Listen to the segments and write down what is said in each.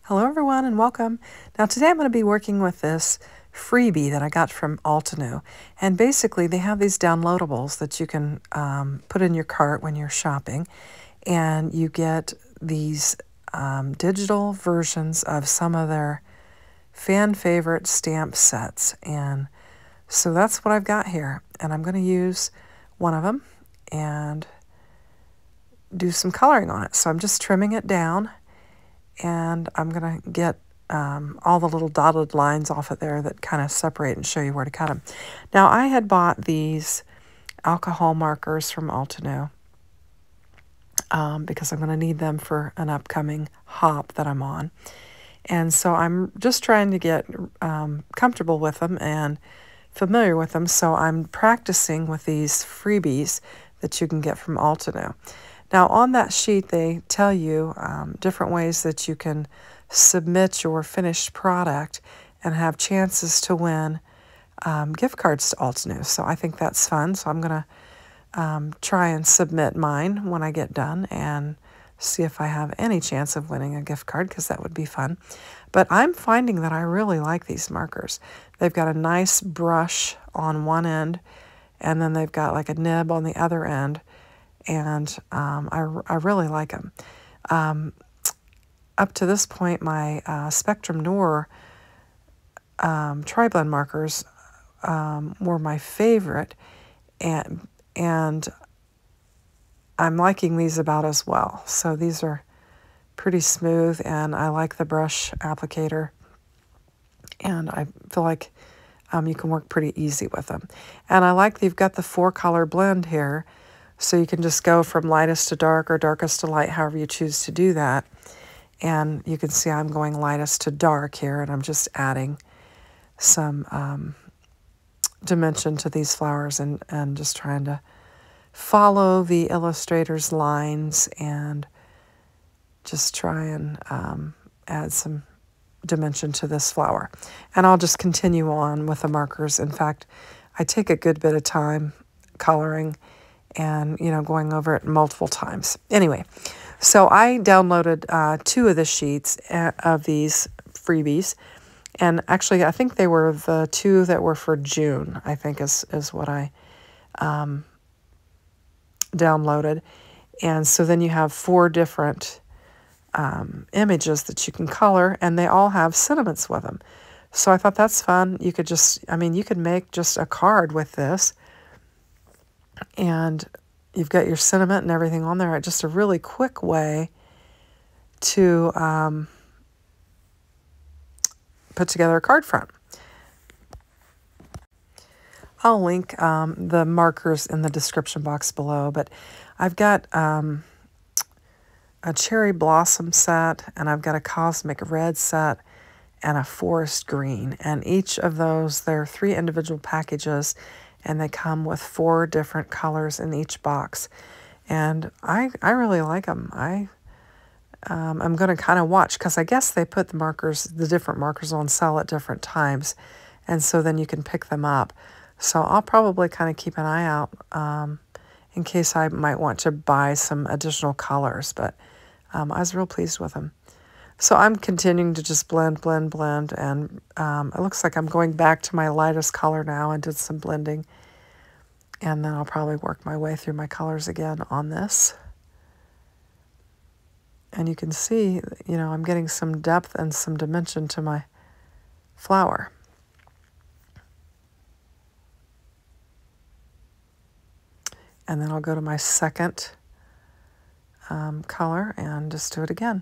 Hello everyone and welcome. Now today I'm going to be working with this freebie that I got from Altenew, and basically they have these downloadables that you can put in your cart when you're shopping, and you get these digital versions of some of their fan favorite stamp sets, and so that's what I've got here, and I'm going to use one of them and do some coloring on it. So I'm just trimming it down, and I'm going to get all the little dotted lines off of there that kind of separate and show you where to cut them. Now, I had bought these alcohol markers from Altenew because I'm going to need them for an upcoming hop that I'm on. And so I'm just trying to get comfortable with them and familiar with them. So I'm practicing with these freebies that you can get from Altenew. Now, on that sheet, they tell you different ways that you can submit your finished product and have chances to win gift cards to Altenew. So I think that's fun. So I'm going to try and submit mine when I get done and see if I have any chance of winning a gift card, because that would be fun. But I'm finding that I really like these markers. They've got a nice brush on one end, and then they've got like a nib on the other end. And I really like them. Up to this point, my Spectrum Noir tri-blend markers were my favorite, and I'm liking these about as well. So these are pretty smooth, and I like the brush applicator, and I feel like you can work pretty easy with them. And I like you've got the 4-color blend here. So you can just go from lightest to dark or darkest to light, however you choose to do that. And you can see I'm going lightest to dark here, and I'm just adding some dimension to these flowers and just trying to follow the illustrator's lines and just try and add some dimension to this flower. And I'll just continue on with the markers. In fact, I take a good bit of time coloring and, going over it multiple times. Anyway, so I downloaded 2 of the sheets of these freebies. And actually, I think they were the 2 that were for June, I think is what I downloaded. And so then you have 4 different images that you can color, and they all have sentiments with them. So I thought that's fun. You could just, you could make just a card with this, and you've got your sentiment and everything on there. Just a really quick way to put together a card front. I'll link the markers in the description box below, but I've got a cherry blossom set, and I've got a cosmic red set, and a forest green. And each of those, there are 3 individual packages, and they come with 4 different colors in each box. And I really like them. I'm going to kind of watch, because I guess they put the different markers on sale at different times, and so then you can pick them up. So I'll probably kind of keep an eye out in case I might want to buy some additional colors, but I was real pleased with them. So I'm continuing to just blend, and it looks like I'm going back to my lightest color now and did some blending. And then I'll probably work my way through my colors again on this. And you can see, I'm getting some depth and some dimension to my flower. And then I'll go to my second color and just do it again.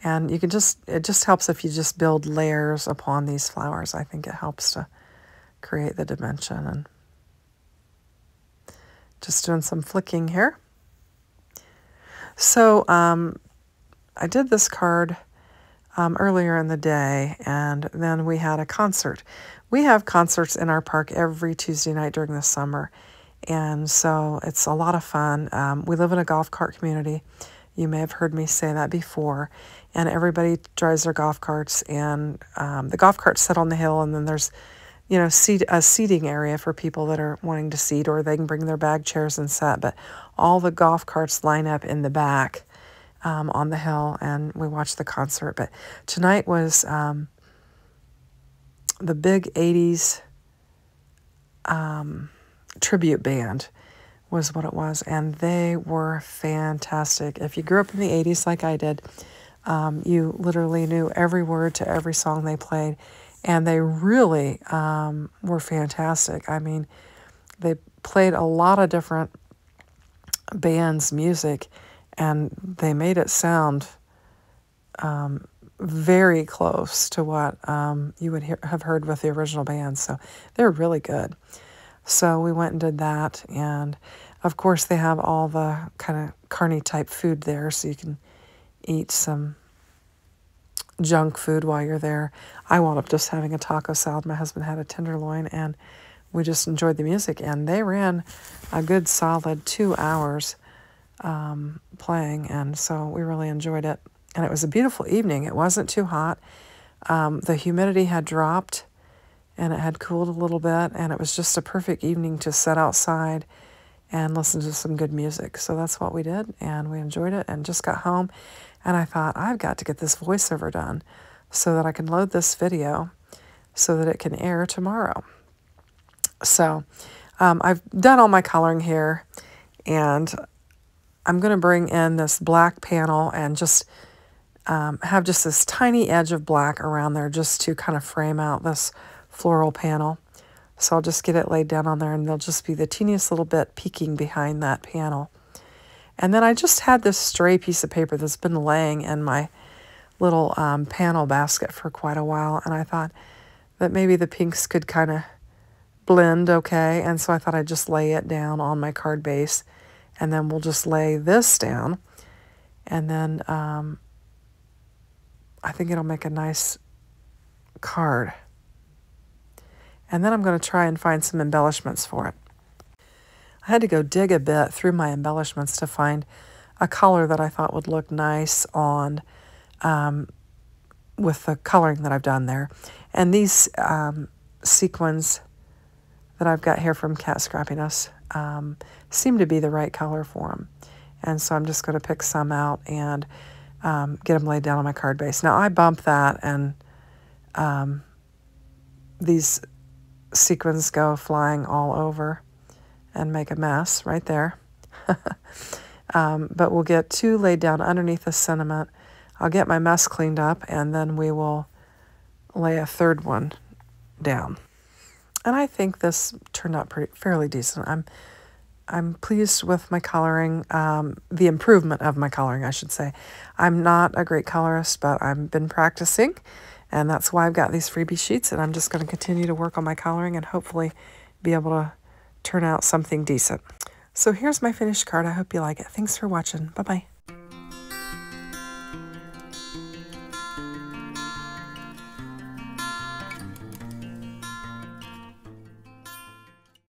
And you can it just helps if you just build layers upon these flowers. I think it helps to create the dimension. And just doing some flicking here. So I did this card earlier in the day, and then we had a concert. We have concerts in our park every Tuesday night during the summer, and so it's a lot of fun. We live in a golf cart community. You may have heard me say that before. And everybody drives their golf carts, and the golf carts sit on the hill, and then there's, a seating area for people that are wanting to seat, or they can bring their bag chairs and sit. But all the golf carts line up in the back on the hill, and we watched the concert. But tonight was the big 80s tribute band was what it was, and they were fantastic. If you grew up in the 80s like I did, you literally knew every word to every song they played, and they really were fantastic. I mean, they played a lot of different bands' music, and they made it sound very close to what you would have heard with the original band. So they're really good. So we went and did that, and of course they have all the kind of carny type food there, so you can eat some junk food while you're there. I wound up just having a taco salad. My husband had a tenderloin, and we just enjoyed the music. And they ran a good solid 2 hours playing, and so we really enjoyed it. And it was a beautiful evening. It wasn't too hot. The humidity had dropped, and it had cooled a little bit, and it was just a perfect evening to sit outside and listen to some good music. So that's what we did, and we enjoyed it, and just got home, and I thought, I've got to get this voiceover done so that I can load this video so that it can air tomorrow. So I've done all my coloring here, and I'm going to bring in this black panel and just have just this tiny edge of black around there just to kind of frame out this floral panel. So I'll just get it laid down on there, and there'll just be the teeniest little bit peeking behind that panel. And then I just had this stray piece of paper that's been laying in my little panel basket for quite a while, and I thought that maybe the pinks could kind of blend okay, and so I thought I'd just lay it down on my card base, and then we'll just lay this down, and then I think it'll make a nice card. And then I'm going to try and find some embellishments for it. I had to go dig a bit through my embellishments to find a color that I thought would look nice on with the coloring that I've done there. And these sequins that I've got here from Cat Scrappiness seem to be the right color for them. And so I'm just going to pick some out and get them laid down on my card base. Now I bump that, and these sequins go flying all over and make a mess right there. But we'll get 2 laid down underneath the sentiment. I'll get my mess cleaned up, and then we will lay a 3rd one down. And I think this turned out fairly decent. I'm pleased with my coloring, the improvement of my coloring, I should say. I'm not a great colorist, but I've been practicing, and that's why I've got these freebie sheets, and I'm just going to continue to work on my coloring and hopefully be able to turn out something decent. So here's my finished card. I hope you like it. Thanks for watching. Bye-bye.